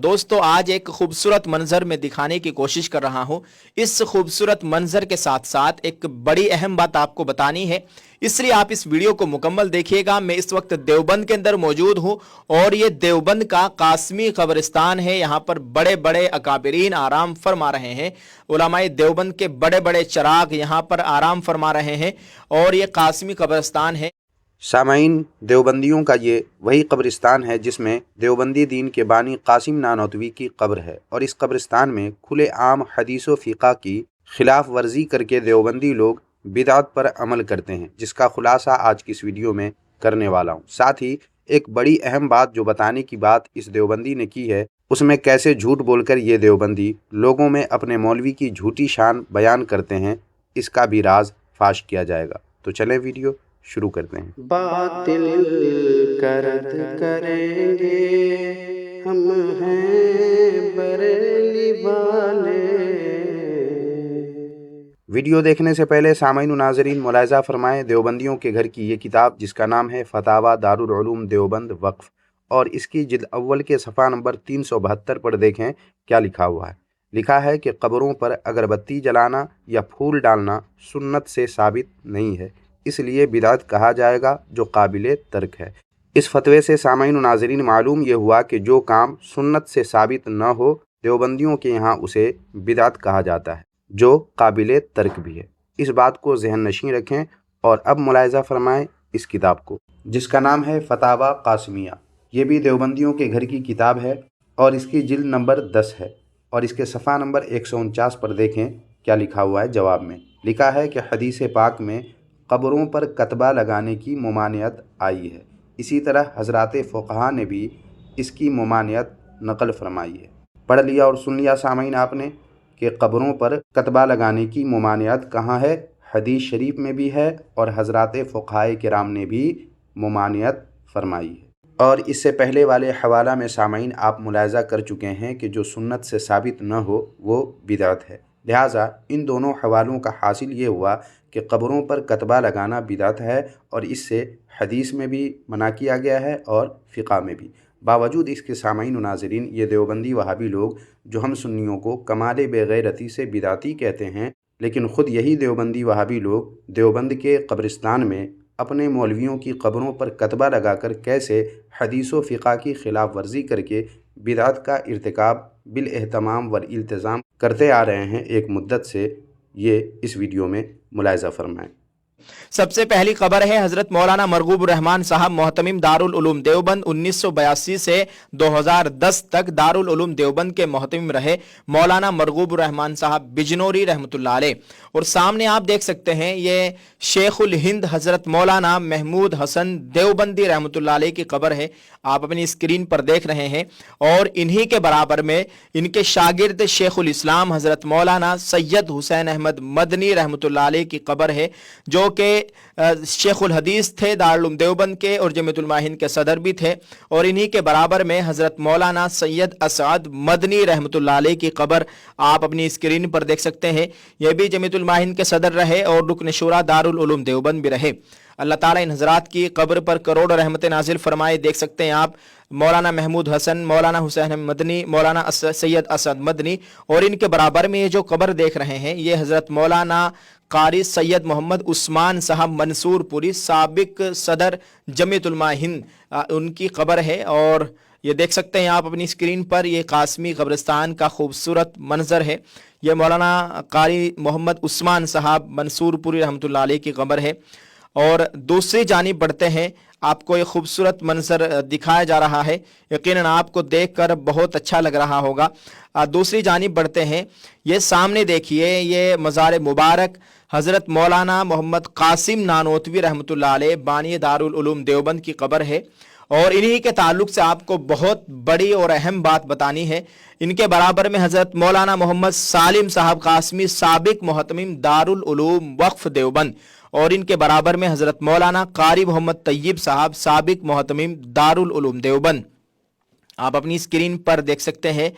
दोस्तों आज एक खूबसूरत मंजर में दिखाने की कोशिश कर रहा हूं। इस खूबसूरत मंजर के साथ साथ एक बड़ी अहम बात आपको बतानी है, इसलिए आप इस वीडियो को मुकम्मल देखिएगा। मैं इस वक्त देवबंद के अंदर मौजूद हूं और ये देवबंद का कासमी कब्रिस्तान है। यहाँ पर बड़े बड़े अकाबिरीन आराम फरमा रहे हैं। उलमाए देवबंद के बड़े बड़े चराग यहाँ पर आराम फरमा रहे हैं और ये कासमी कब्रिस्तान है। सामाईन, देवबंदियों का ये वही कब्रिस्तान है जिसमें देवबंदी दीन के बानी कासिम नानोतवी की कब्र है और इस कब्रिस्तान में खुले आम हदीस व फ़िक़ा की खिलाफ वर्जी करके देवबंदी लोग बिदअत पर अमल करते हैं, जिसका खुलासा आज की इस वीडियो में करने वाला हूँ। साथ ही एक बड़ी अहम बात जो बताने की बात इस देवबंदी ने की है, उसमें कैसे झूठ बोलकर ये देवबंदी लोगों में अपने मौलवी की झूठी शान बयान करते हैं, इसका भी राज फाश किया जाएगा। तो चलें वीडियो शुरू करते हैं। बातिल का रद्द करेंगे, हम हैं बरेली वाले। वीडियो देखने से पहले सामाईन नाज़रीन मुलाहिज़ा फरमाएं देवबंदियों के घर की ये किताब जिसका नाम है फतावा दारुल उलूम देवबंद वक्फ, और इसकी जिल्द अव्वल के सफ़ा नंबर 372 पर देखें क्या लिखा हुआ है। लिखा है कि कब्रों पर अगरबत्ती जलाना या फूल डालना सुन्नत से साबित नहीं है, इसलिए बिदअत कहा जाएगा जो काबिल तर्क है। इस फतवे से सामाईन नाज़रीन मालूम ये हुआ कि जो काम सुन्नत से साबित न हो देवबंदियों के यहाँ उसे बिदअत कहा जाता है, जो काबिल तर्क भी है। इस बात को ज़हन नशीं रखें और अब मुलाहिज़ा फरमाएं इस किताब को जिसका नाम है फतावा कासमिया। ये भी देवबंदियों के घर की किताब है और इसकी जिल्द नंबर 10 है और इसके सफ़ा नंबर 149 पर देखें क्या लिखा हुआ है। जवाब में लिखा है कि हदीस पाक में कब्रों पर कतबा लगाने की ममानियत आई है। इसी तरह हज़रात फ़ुक़हा ने भी इसकी ममानियत नक़ल फरमाई है। पढ़ लिया और सुन लिया सामाईन आपने कि कब्रों पर कतबा लगाने की ममानियत कहाँ है। हदीस शरीफ में भी है और हज़रात फ़ुक़हाए किराम ने भी ममानियत फरमाई है। और इससे पहले वाले हवाला में सामाईन आप मुलाहिज़ा कर चुके हैं कि जो सुन्नत से साबित न हो वो बिदअत है। लिहाजा इन दोनों हवालों का हासिल ये हुआ कि कब्रों पर कतबा लगाना बिदअत है और इससे हदीस में भी मना किया गया है और फ़िक़ा में भी। बावजूद इसके सामाईन नाज़रीन ये देवबंदी वहाबी लोग जो हम सुन्नियों को कमाल बेगैरती से बिदअती कहते हैं, लेकिन ख़ुद यही देवबंदी वहाबी लोग देवबंद के कब्रिस्तान में अपने मौलवियों की कब्रों पर कतबा लगाकर कैसे हदीस व फ़िक़ा की खिलाफ वर्जी करके बिदअत का इर्तिकाब बिल एहतमाम व इल्तिज़ाम करते आ रहे हैं एक मुद्दत से, ये इस वीडियो में मुलाहिज़ा फरमाएं। सबसे पहली खबर है हजरत मौलाना मरगूब रहमान साहब मोहतमिम दारुल उलूम देवबंद 1982 से 2010 तक दारुल उलूम देवबंद के मोहतमिम रहे मौलाना मरगूब रहमान साहब बिजनौरी रहमतुल्लाह अलैह। और सामने आप देख सकते हैं ये शेखुल हिंद हजरत मौलाना महमूद हसन देवबंदी रहमतुल्लाह अलैह की खबर है, आप अपनी स्क्रीन पर देख रहे हैं। और इन्हीं के बराबर में इनके शागिर्द शेखुल इस्लाम हजरत मौलाना सैयद हुसैन अहमद मदनी रहमतुल्लाह अलैह की खबर है, जो के शेखुल हदीस थे दारुल उलूम देवबंद के और जमीयतुल उलमा हिंद के सदर भी थे। और इन्हीं के बराबर में हजरत मौलाना सैयद असअद मदनी रहमतुल्लाह अलैह की खबर आप अपनी स्क्रीन पर देख सकते हैं। यह भी जमीयतुल उलमा हिंद के सदर रहे और रुकन शुरा दारुल उलूम देवबंद भी रहे। अल्लाह ताला इन हजरात की कब्र पर करोड़ों रहमतें नाजिल फरमाए। देख सकते हैं आप मौलाना महमूद हसन, मौलाना हुसैन मदनी, मौलाना सैयद असद मदनी, और इनके बराबर में ये जो कब्र देख रहे हैं ये हजरत मौलाना कारी सैयद मोहम्मद उस्मान साहब मंसूरपुरी साबिक सदर जमीयतुल उलमा हिंद, उनकी कब्र है। और ये देख सकते हैं आप अपनी स्क्रीन पर ये कासमी कब्रिस्तान का खूबसूरत मंजर है। ये मौलाना कारी मोहम्मद उस्मान साहब मंसूरपुरी रहमतुल्लाह अलैह की कब्र है। और दूसरी जानिब बढ़ते हैं, आपको ये खूबसूरत मंजर दिखाया जा रहा है, यकीनन आपको देखकर बहुत अच्छा लग रहा होगा। दूसरी जानिब बढ़ते हैं, ये सामने देखिए ये मज़ार मुबारक हज़रत मौलाना मोहम्मद कासिम नानोतवी रहमतुल्लाह अलैह बानी दारुल उलूम देवबंद की कब्र है। और इन्हीं के ताल्लुक से आपको बहुत बड़ी और अहम बात बतानी है। इनके बराबर में हज़रत मौलाना मोहम्मद सालिम साहब कासमी साबिक मोहतमिम दारुल उलूम वक्फ देवबंद, और इनके बराबर में हज़रत मौलाना कारी मोहम्मद तैयब साहब साबिक मोहतमिम दारुल उलूम देवबंद, आप अपनी स्क्रीन पर देख सकते हैं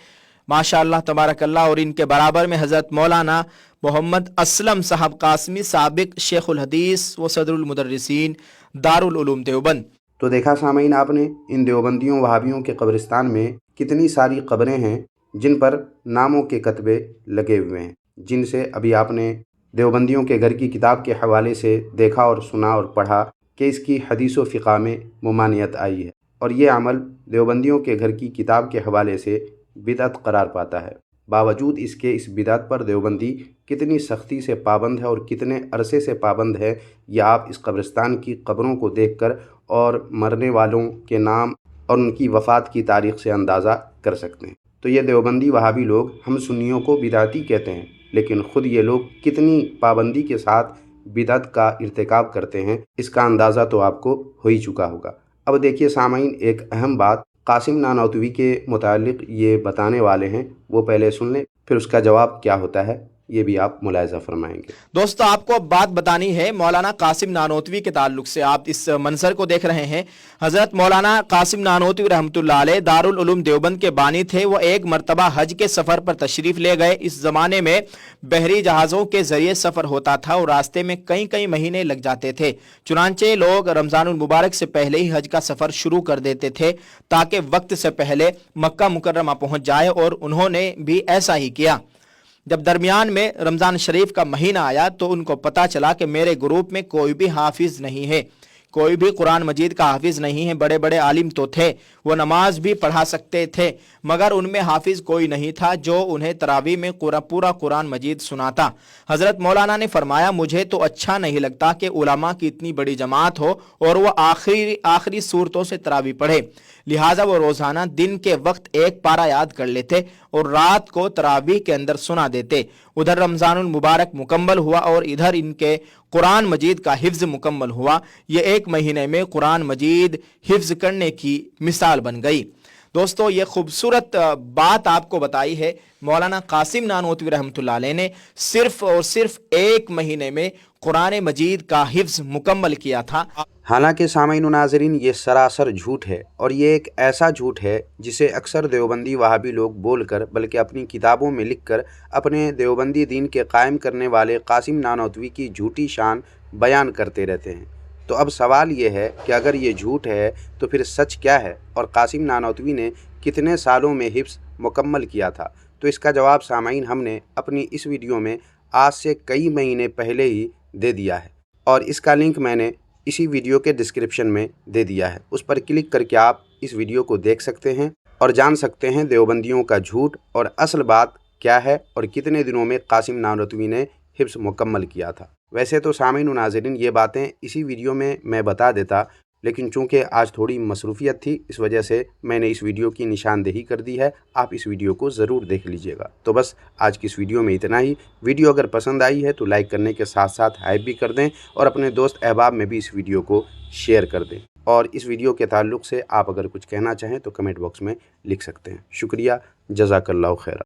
माशाअल्लाह तबारकल्लाह। और इनके बराबर में हज़रत मौलाना मोहम्मद असलम साहब कासमी साबिक शेखुल हदीस व सदरुल मुदर्रिसीन दारुल उलूम देवबंद। तो देखा सामीन आपने इन देवबंदियों वहाबियों के कब्रिस्तान में कितनी सारी कब्रें हैं जिन पर नामों के कतबे लगे हुए हैं, जिनसे अभी आपने देवबंदियों के घर की किताब के हवाले से देखा और सुना और पढ़ा कि इसकी हदीस व फ़िक़ा में मुमानियत आई है, और ये अमल देवबंदियों के घर की किताब के हवाले से बिदअत करार पाता है। बावजूद इसके इस बिदअत पर देवबंदी कितनी सख्ती से पाबंद है और कितने अरसे से पाबंद है, यह आप इस कब्रिस्तान की कब्रों को देखकर और मरने वालों के नाम और उनकी वफ़ात की तारीख़ से अंदाज़ा कर सकते हैं। तो ये देवबंदी वहाबी लोग हम सुन्नियों को बिदअती कहते हैं, लेकिन ख़ुद ये लोग कितनी पाबंदी के साथ बिदअत का इर्तिकाब करते हैं, इसका अंदाज़ा तो आपको हो ही चुका होगा। अब देखिए सामाईन, एक अहम बात कासिम नानौतवी के मुतालिक ये बताने वाले हैं, वो पहले सुन लें, फिर उसका जवाब क्या होता है ये भी आप मुलाहिज़ा फरमाएंगे। दोस्तों, आपको अब बात बतानी है मौलाना कासिम नानोतवी के ताल्लुक से। आप इस मंजर को देख रहे हैं। हज़रत मौलाना कासिम नानोतवी रहमतुल्लाह अलैह दारुल उलूम देवबंद के बानी थे। वो एक मरतबा हज के सफ़र पर तशरीफ़ ले गए। इस ज़माने में बहरी जहाज़ों के ज़रिए सफ़र होता था और रास्ते में कई कई महीने लग जाते थे। चुनांचे लोग रमज़ानुल मुबारक से पहले ही हज का सफ़र शुरू कर देते थे ताकि वक्त से पहले मक्का मुकर्रमा पहुँच जाए, और उन्होंने भी ऐसा ही किया। जब दरमियान में रमज़ान शरीफ का महीना आया तो उनको पता चला कि मेरे ग्रुप में कोई भी हाफिज़ नहीं है, कोई भी कुरान मजीद का हाफिज़ नहीं है। बड़े बड़े आलिम तो थे, वो नमाज भी पढ़ा सकते थे, मगर उनमें हाफिज़ कोई नहीं था जो उन्हें तरावी में पूरा कुरान मजीद सुनाता। हज़रत मौलाना ने फरमाया, मुझे तो अच्छा नहीं लगता कि उलमा की इतनी बड़ी जमात हो और वह आखिरी सूरतों से तरावी पढ़े, लिहाजा वो रोज़ाना दिन के वक्त एक पारा याद कर लेते और रात को तरावी के अंदर सुना देते। उधर रमज़ानुल मुबारक मुकम्मल हुआ और इधर इनके कुरान मजीद का हिफ्ज़ मुकम्मल हुआ। ये एक महीने में कुरान मजीद हिफ्ज़ करने की मिसाल बन गई। दोस्तों, ये खूबसूरत बात आपको बताई है मौलाना कासिम नानोतवी रहमतुल्लाह अलैह ने। सिर्फ और सिर्फ एक महीने में कुरान मजीद का हिफ्ज़ मुकम्मल किया था। हालांकि सामईन व नाज़रीन, ये सरासर झूठ है, और ये एक ऐसा झूठ है जिसे अक्सर देवबंदी वहाबी लोग बोलकर, बल्कि अपनी किताबों में लिखकर अपने देवबंदी दीन के कायम करने वाले कासिम नानोतवी की झूठी शान बयान करते रहते हैं। तो अब सवाल ये है कि अगर ये झूठ है तो फिर सच क्या है, और कासिम नानोतवी ने कितने सालों में हिफ्ज़ मुकम्मल किया था? तो इसका जवाब सामईन हमने अपनी इस वीडियो में आज से कई महीने पहले ही दे दिया है, और इसका लिंक मैंने इसी वीडियो के डिस्क्रिप्शन में दे दिया है। उस पर क्लिक करके आप इस वीडियो को देख सकते हैं और जान सकते हैं देवबंदियों का झूठ और असल बात क्या है, और कितने दिनों में कासिम नानोतवी ने हिफ्ज़ मुकम्मल किया था। वैसे तो सामईन व नाज़रीन, ये बातें इसी वीडियो में मैं बता देता, लेकिन चूँकि आज थोड़ी मसरूफ़ियत थी, इस वजह से मैंने इस वीडियो की निशानदेही कर दी है। आप इस वीडियो को ज़रूर देख लीजिएगा। तो बस आज की इस वीडियो में इतना ही। वीडियो अगर पसंद आई है तो लाइक करने के साथ साथ हाइप भी कर दें, और अपने दोस्त अहबाब में भी इस वीडियो को शेयर कर दें। और इस वीडियो के ताल्लुक़ से आप अगर कुछ कहना चाहें तो कमेंट बॉक्स में लिख सकते हैं। शुक्रिया, जज़ाकल्लाहु खैर।